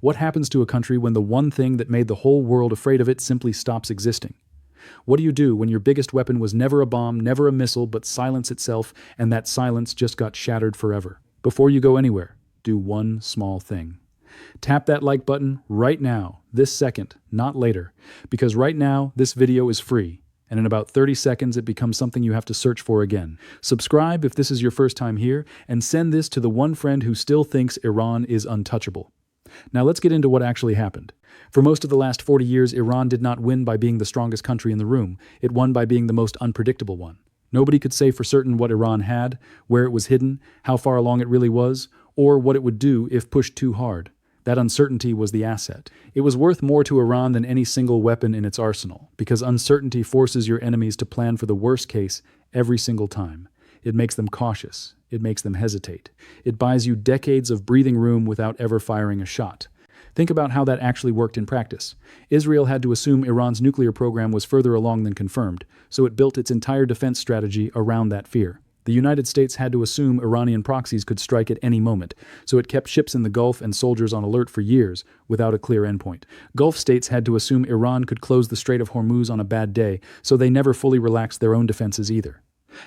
What happens to a country when the one thing that made the whole world afraid of it simply stops existing? What do you do when your biggest weapon was never a bomb, never a missile, but silence itself, and that silence just got shattered forever? Before you go anywhere, do one small thing. Tap that like button right now, this second, not later, because right now, this video is free, and in about 30 seconds it becomes something you have to search for again. Subscribe if this is your first time here, and send this to the one friend who still thinks Iran is untouchable. Now let's get into what actually happened. For most of the last 40 years, Iran did not win by being the strongest country in the room. It won by being the most unpredictable one. Nobody could say for certain what Iran had, where it was hidden, how far along it really was, or what it would do if pushed too hard. That uncertainty was the asset. It was worth more to Iran than any single weapon in its arsenal, because uncertainty forces your enemies to plan for the worst case every single time. It makes them cautious. It makes them hesitate. It buys you decades of breathing room without ever firing a shot. Think about how that actually worked in practice. Israel had to assume Iran's nuclear program was further along than confirmed, so it built its entire defense strategy around that fear. The United States had to assume Iranian proxies could strike at any moment, so it kept ships in the Gulf and soldiers on alert for years without a clear endpoint. Gulf states had to assume Iran could close the Strait of Hormuz on a bad day, so they never fully relaxed their own defenses either.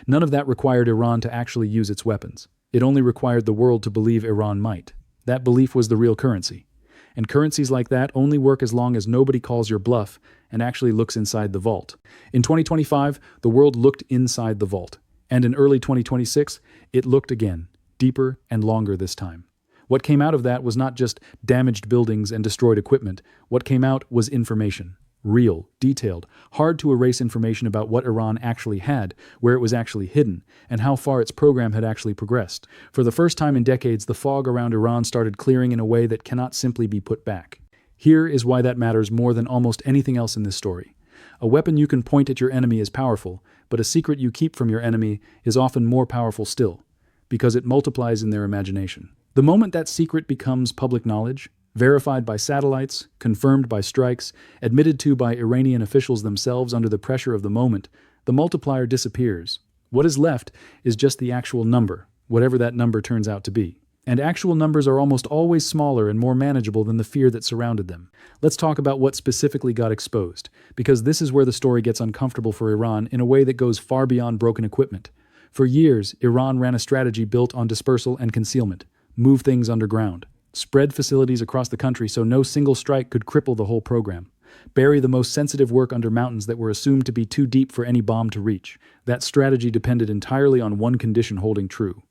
None of that required Iran to actually use its weapons. It only required the world to believe Iran might. That belief was the real currency. And currencies like that only work as long as nobody calls your bluff and actually looks inside the vault. In 2025, the world looked inside the vault. And in early 2026, it looked again, deeper and longer this time. What came out of that was not just damaged buildings and destroyed equipment. What came out was information. Real, detailed, hard to erase information about what Iran actually had, where it was actually hidden, and how far its program had actually progressed. For the first time in decades, the fog around Iran started clearing in a way that cannot simply be put back. Here is why that matters more than almost anything else in this story. A weapon you can point at your enemy is powerful, but a secret you keep from your enemy is often more powerful still, because it multiplies in their imagination. The moment that secret becomes public knowledge, verified by satellites, confirmed by strikes, admitted to by Iranian officials themselves under the pressure of the moment, the multiplier disappears. What is left is just the actual number, whatever that number turns out to be. And actual numbers are almost always smaller and more manageable than the fear that surrounded them. Let's talk about what specifically got exposed, because this is where the story gets uncomfortable for Iran in a way that goes far beyond broken equipment. For years, Iran ran a strategy built on dispersal and concealment. Move things underground. Spread facilities across the country so no single strike could cripple the whole program. Bury the most sensitive work under mountains that were assumed to be too deep for any bomb to reach. That strategy depended entirely on one condition holding true: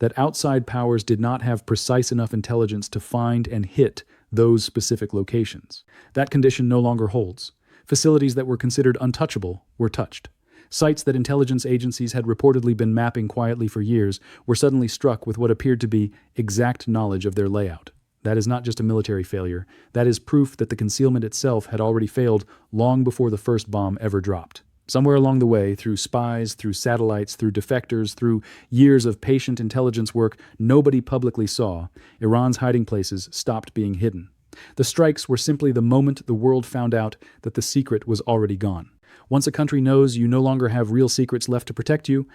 that outside powers did not have precise enough intelligence to find and hit those specific locations. That condition no longer holds. Facilities that were considered untouchable were touched. Sites that intelligence agencies had reportedly been mapping quietly for years were suddenly struck with what appeared to be exact knowledge of their layout. That is not just a military failure. That is proof that the concealment itself had already failed long before the first bomb ever dropped. Somewhere along the way, through spies, through satellites, through defectors, through years of patient intelligence work nobody publicly saw, Iran's hiding places stopped being hidden. The strikes were simply the moment the world found out that the secret was already gone. Once a country knows you no longer have real secrets left to protect you,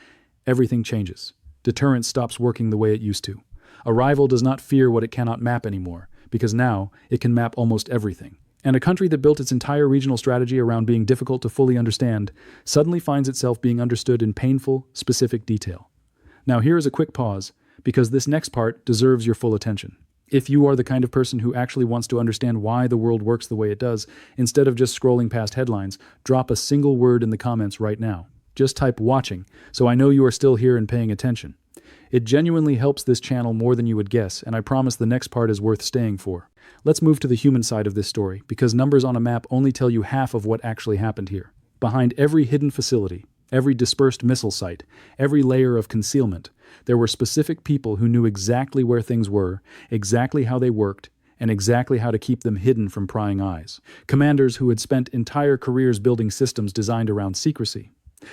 everything changes. Deterrence stops working the way it used to. A rival does not fear what it cannot map anymore, because now it can map almost everything. And a country that built its entire regional strategy around being difficult to fully understand suddenly finds itself being understood in painful, specific detail. Now here is a quick pause, because this next part deserves your full attention. If you are the kind of person who actually wants to understand why the world works the way it does, instead of just scrolling past headlines, drop a single word in the comments right now. Just type "watching," so I know you are still here and paying attention. It genuinely helps this channel more than you would guess, and I promise the next part is worth staying for. Let's move to the human side of this story, because numbers on a map only tell you half of what actually happened here. Behind every hidden facility, every dispersed missile site, every layer of concealment, there were specific people who knew exactly where things were, exactly how they worked, and exactly how to keep them hidden from prying eyes. Commanders who had spent entire careers building systems designed around secrecy.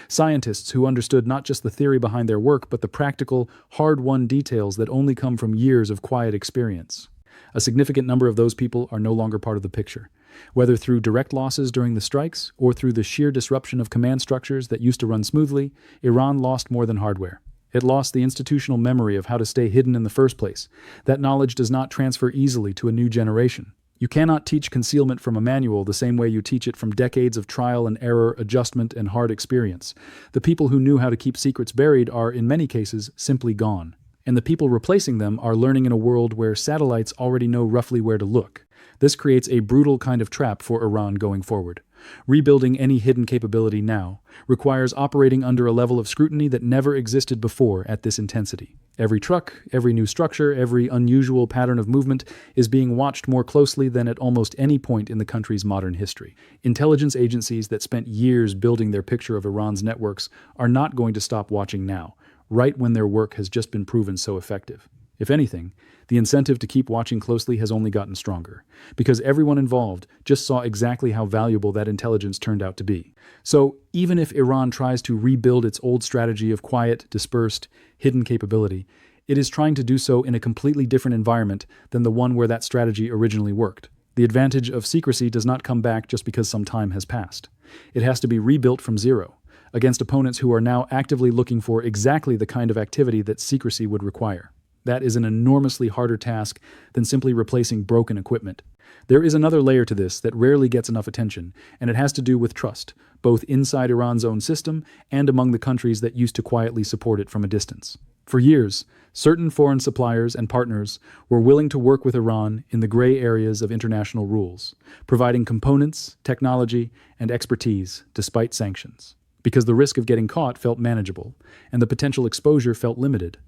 Scientists who understood not just the theory behind their work, but the practical, hard-won details that only come from years of quiet experience. A significant number of those people are no longer part of the picture, whether through direct losses during the strikes or through the sheer disruption of command structures that used to run smoothly. Iran lost more than hardware. It lost the institutional memory of how to stay hidden in the first place. That knowledge does not transfer easily to a new generation. You cannot teach concealment from a manual the same way you teach it from decades of trial and error, adjustment, and hard experience. The people who knew how to keep secrets buried are, in many cases, simply gone. And the people replacing them are learning in a world where satellites already know roughly where to look. This creates a brutal kind of trap for Iran going forward. Rebuilding any hidden capability now requires operating under a level of scrutiny that never existed before at this intensity. Every truck, every new structure, every unusual pattern of movement is being watched more closely than at almost any point in the country's modern history. Intelligence agencies that spent years building their picture of Iran's networks are not going to stop watching now, right when their work has just been proven so effective. If anything, the incentive to keep watching closely has only gotten stronger, because everyone involved just saw exactly how valuable that intelligence turned out to be. So, even if Iran tries to rebuild its old strategy of quiet, dispersed, hidden capability, it is trying to do so in a completely different environment than the one where that strategy originally worked. The advantage of secrecy does not come back just because some time has passed. It has to be rebuilt from zero, against opponents who are now actively looking for exactly the kind of activity that secrecy would require. That is an enormously harder task than simply replacing broken equipment. There is another layer to this that rarely gets enough attention, and it has to do with trust, both inside Iran's own system and among the countries that used to quietly support it from a distance. For years, certain foreign suppliers and partners were willing to work with Iran in the gray areas of international rules, providing components, technology, and expertise despite sanctions. Because the risk of getting caught felt manageable, and the potential exposure felt limited.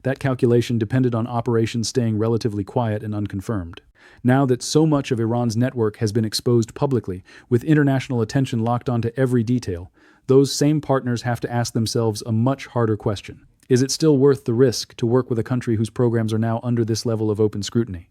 That calculation depended on operations staying relatively quiet and unconfirmed. Now that so much of Iran's network has been exposed publicly, with international attention locked onto every detail, those same partners have to ask themselves a much harder question. Is it still worth the risk to work with a country whose programs are now under this level of open scrutiny?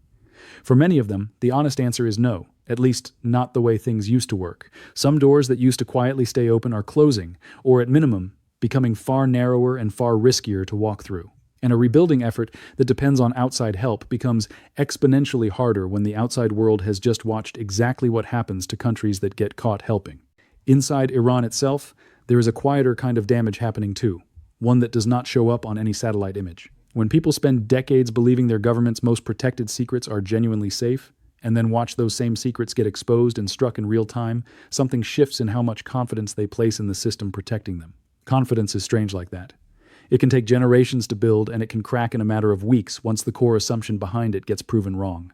For many of them, the honest answer is no, at least not the way things used to work. Some doors that used to quietly stay open are closing, or at minimum, becoming far narrower and far riskier to walk through. And a rebuilding effort that depends on outside help becomes exponentially harder when the outside world has just watched exactly what happens to countries that get caught helping. Inside Iran itself, there is a quieter kind of damage happening too, one that does not show up on any satellite image. When people spend decades believing their government's most protected secrets are genuinely safe, and then watch those same secrets get exposed and struck in real time, something shifts in how much confidence they place in the system protecting them. Confidence is strange like that. It can take generations to build, and it can crack in a matter of weeks once the core assumption behind it gets proven wrong.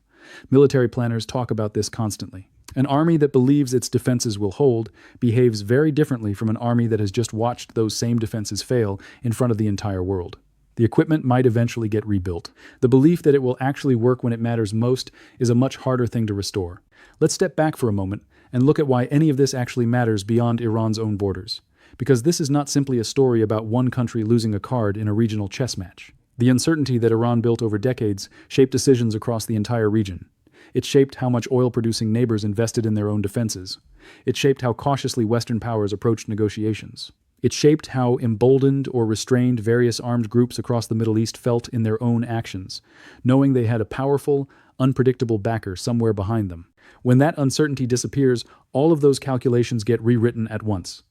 Military planners talk about this constantly. An army that believes its defenses will hold behaves very differently from an army that has just watched those same defenses fail in front of the entire world. The equipment might eventually get rebuilt. The belief that it will actually work when it matters most is a much harder thing to restore. Let's step back for a moment and look at why any of this actually matters beyond Iran's own borders. Because this is not simply a story about one country losing a card in a regional chess match. The uncertainty that Iran built over decades shaped decisions across the entire region. It shaped how much oil-producing neighbors invested in their own defenses. It shaped how cautiously Western powers approached negotiations. It shaped how emboldened or restrained various armed groups across the Middle East felt in their own actions, knowing they had a powerful, unpredictable backer somewhere behind them. When that uncertainty disappears, all of those calculations get rewritten at once.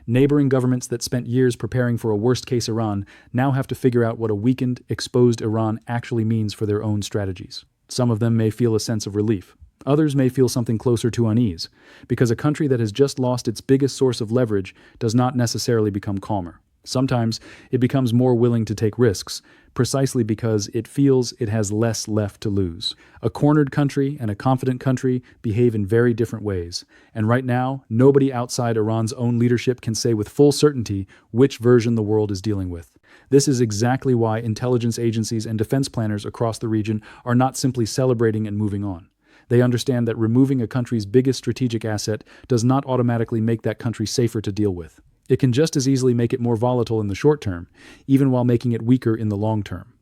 Neighboring governments that spent years preparing for a worst-case Iran now have to figure out what a weakened, exposed Iran actually means for their own strategies. Some of them may feel a sense of relief. Others may feel something closer to unease, because a country that has just lost its biggest source of leverage does not necessarily become calmer. Sometimes it becomes more willing to take risks, precisely because it feels it has less left to lose. A cornered country and a confident country behave in very different ways, and right now, nobody outside Iran's own leadership can say with full certainty which version the world is dealing with. This is exactly why intelligence agencies and defense planners across the region are not simply celebrating and moving on. They understand that removing a country's biggest strategic asset does not automatically make that country safer to deal with. It can just as easily make it more volatile in the short term, even while making it weaker in the long term.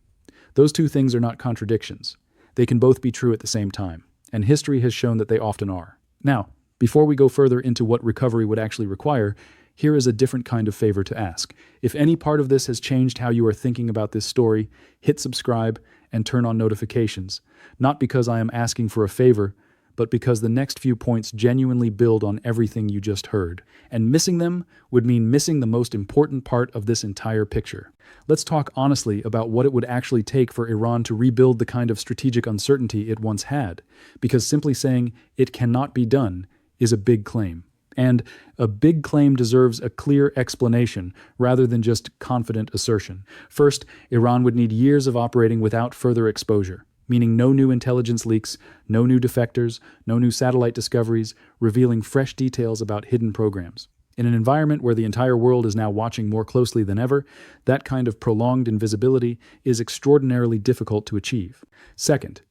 Those two things are not contradictions. They can both be true at the same time, and history has shown that they often are. Now, before we go further into what recovery would actually require, here is a different kind of favor to ask. If any part of this has changed how you are thinking about this story, hit subscribe and turn on notifications. Not because I am asking for a favor, but because the next few points genuinely build on everything you just heard. And missing them would mean missing the most important part of this entire picture. Let's talk honestly about what it would actually take for Iran to rebuild the kind of strategic uncertainty it once had, because simply saying it cannot be done is a big claim. And a big claim deserves a clear explanation rather than just confident assertion. First, Iran would need years of operating without further exposure, meaning no new intelligence leaks, no new defectors, no new satellite discoveries, revealing fresh details about hidden programs. In an environment where the entire world is now watching more closely than ever, that kind of prolonged invisibility is extraordinarily difficult to achieve. Second,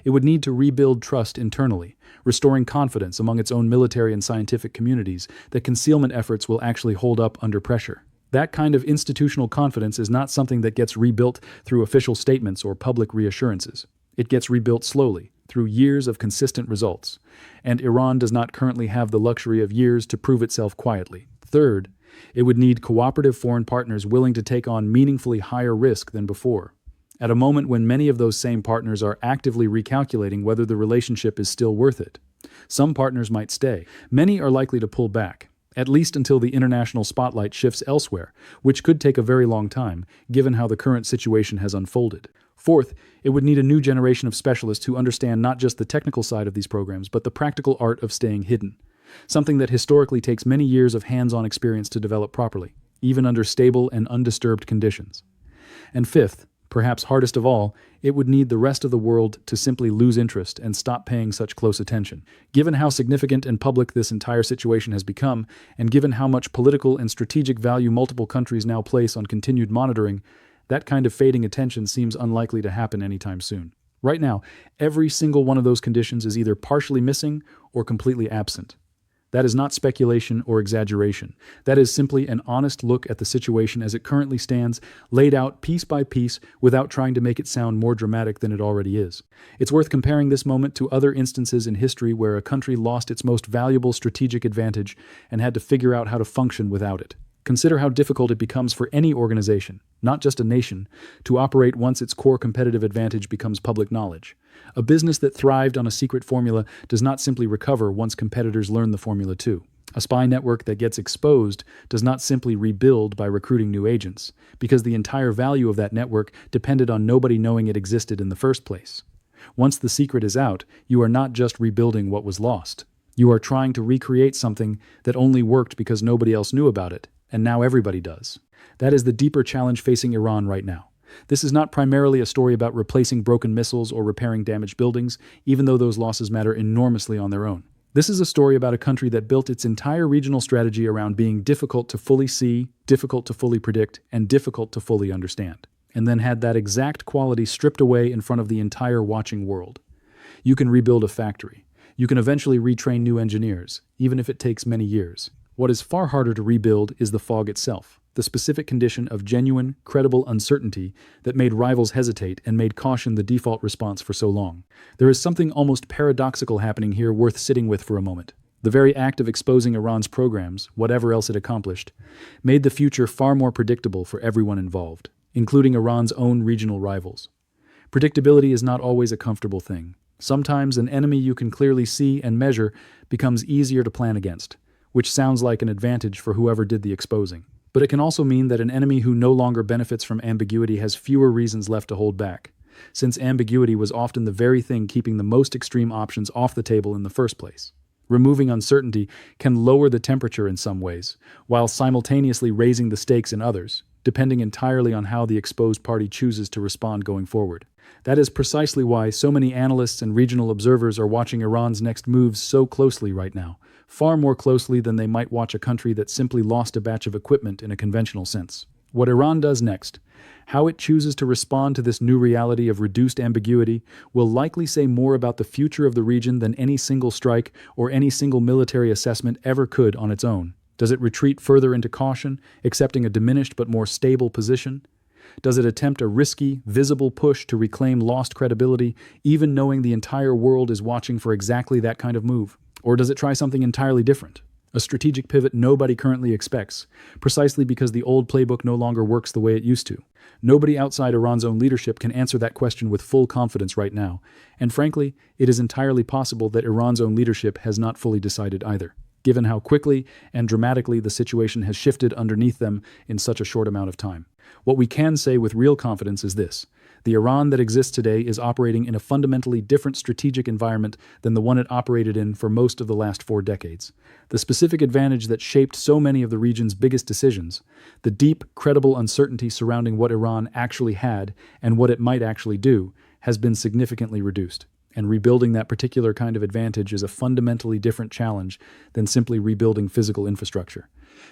it would need to rebuild trust internally, restoring confidence among its own military and scientific communities that concealment efforts will actually hold up under pressure. That kind of institutional confidence is not something that gets rebuilt through official statements or public reassurances. It gets rebuilt slowly, through years of consistent results. And Iran does not currently have the luxury of years to prove itself quietly. Third, it would need cooperative foreign partners willing to take on meaningfully higher risk than before, at a moment when many of those same partners are actively recalculating whether the relationship is still worth it. Some partners might stay. Many are likely to pull back, at least until the international spotlight shifts elsewhere, which could take a very long time, given how the current situation has unfolded. Fourth, it would need a new generation of specialists who understand not just the technical side of these programs, but the practical art of staying hidden, something that historically takes many years of hands-on experience to develop properly, even under stable and undisturbed conditions. And fifth, perhaps hardest of all, it would need the rest of the world to simply lose interest and stop paying such close attention. Given how significant and public this entire situation has become, and given how much political and strategic value multiple countries now place on continued monitoring, that kind of fading attention seems unlikely to happen anytime soon. Right now, every single one of those conditions is either partially missing or completely absent. That is not speculation or exaggeration. That is simply an honest look at the situation as it currently stands, laid out piece by piece without trying to make it sound more dramatic than it already is. It's worth comparing this moment to other instances in history where a country lost its most valuable strategic advantage and had to figure out how to function without it. Consider how difficult it becomes for any organization, not just a nation, to operate once its core competitive advantage becomes public knowledge. A business that thrived on a secret formula does not simply recover once competitors learn the formula too. A spy network that gets exposed does not simply rebuild by recruiting new agents, because the entire value of that network depended on nobody knowing it existed in the first place. Once the secret is out, you are not just rebuilding what was lost. You are trying to recreate something that only worked because nobody else knew about it, and now everybody does. That is the deeper challenge facing Iran right now. This is not primarily a story about replacing broken missiles or repairing damaged buildings, even though those losses matter enormously on their own. This is a story about a country that built its entire regional strategy around being difficult to fully see, difficult to fully predict, and difficult to fully understand, and then had that exact quality stripped away in front of the entire watching world. You can rebuild a factory. You can eventually retrain new engineers, even if it takes many years. What is far harder to rebuild is the fog itself, the specific condition of genuine, credible uncertainty that made rivals hesitate and made caution the default response for so long. There is something almost paradoxical happening here worth sitting with for a moment. The very act of exposing Iran's programs, whatever else it accomplished, made the future far more predictable for everyone involved, including Iran's own regional rivals. Predictability is not always a comfortable thing. Sometimes an enemy you can clearly see and measure becomes easier to plan against, which sounds like an advantage for whoever did the exposing. But it can also mean that an enemy who no longer benefits from ambiguity has fewer reasons left to hold back, since ambiguity was often the very thing keeping the most extreme options off the table in the first place. Removing uncertainty can lower the temperature in some ways, while simultaneously raising the stakes in others, depending entirely on how the exposed party chooses to respond going forward. That is precisely why so many analysts and regional observers are watching Iran's next moves so closely right now, far more closely than they might watch a country that simply lost a batch of equipment in a conventional sense. What Iran does next, how it chooses to respond to this new reality of reduced ambiguity, will likely say more about the future of the region than any single strike or any single military assessment ever could on its own. Does it retreat further into caution, accepting a diminished but more stable position? Does it attempt a risky, visible push to reclaim lost credibility, even knowing the entire world is watching for exactly that kind of move? Or does it try something entirely different? A strategic pivot nobody currently expects, precisely because the old playbook no longer works the way it used to. Nobody outside Iran's own leadership can answer that question with full confidence right now, and frankly, it is entirely possible that Iran's own leadership has not fully decided either, given how quickly and dramatically the situation has shifted underneath them in such a short amount of time. What we can say with real confidence is this: the Iran that exists today is operating in a fundamentally different strategic environment than the one it operated in for most of the last 4 decades. The specific advantage that shaped so many of the region's biggest decisions, the deep, credible uncertainty surrounding what Iran actually had and what it might actually do, has been significantly reduced. And rebuilding that particular kind of advantage is a fundamentally different challenge than simply rebuilding physical infrastructure.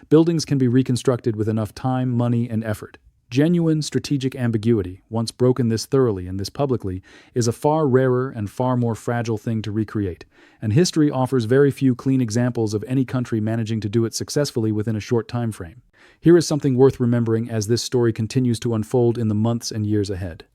Buildings can be reconstructed with enough time, money, and effort. Genuine strategic ambiguity, once broken this thoroughly and this publicly, is a far rarer and far more fragile thing to recreate, and history offers very few clean examples of any country managing to do it successfully within a short time frame. Here is something worth remembering as this story continues to unfold in the months and years ahead.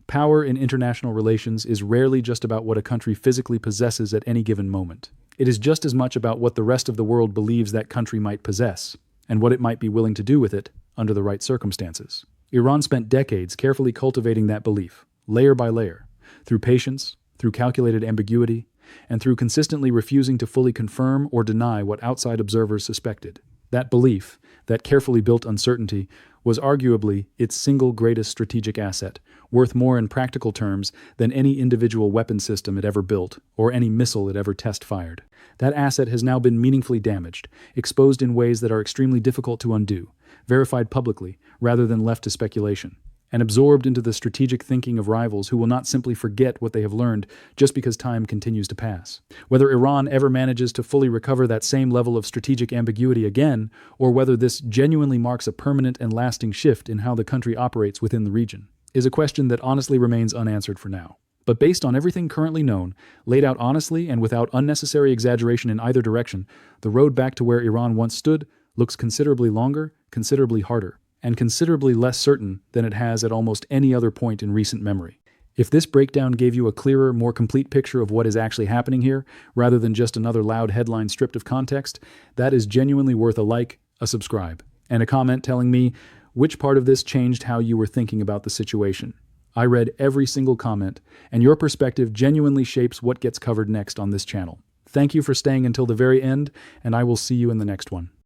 Power in international relations is rarely just about what a country physically possesses at any given moment. It is just as much about what the rest of the world believes that country might possess, and what it might be willing to do with it under the right circumstances. Iran spent decades carefully cultivating that belief, layer by layer, through patience, through calculated ambiguity, and through consistently refusing to fully confirm or deny what outside observers suspected. That belief, that carefully built uncertainty, was arguably its single greatest strategic asset, worth more in practical terms than any individual weapon system it ever built or any missile it ever test-fired. That asset has now been meaningfully damaged, exposed in ways that are extremely difficult to undo, verified publicly rather than left to speculation, and absorbed into the strategic thinking of rivals who will not simply forget what they have learned just because time continues to pass. Whether Iran ever manages to fully recover that same level of strategic ambiguity again, or whether this genuinely marks a permanent and lasting shift in how the country operates within the region, is a question that honestly remains unanswered for now. But based on everything currently known, laid out honestly and without unnecessary exaggeration in either direction, the road back to where Iran once stood looks considerably longer, considerably harder, and considerably less certain than it has at almost any other point in recent memory. If this breakdown gave you a clearer, more complete picture of what is actually happening here, rather than just another loud headline stripped of context, that is genuinely worth a like, a subscribe, and a comment telling me which part of this changed how you were thinking about the situation. I read every single comment, and your perspective genuinely shapes what gets covered next on this channel. Thank you for staying until the very end, and I will see you in the next one.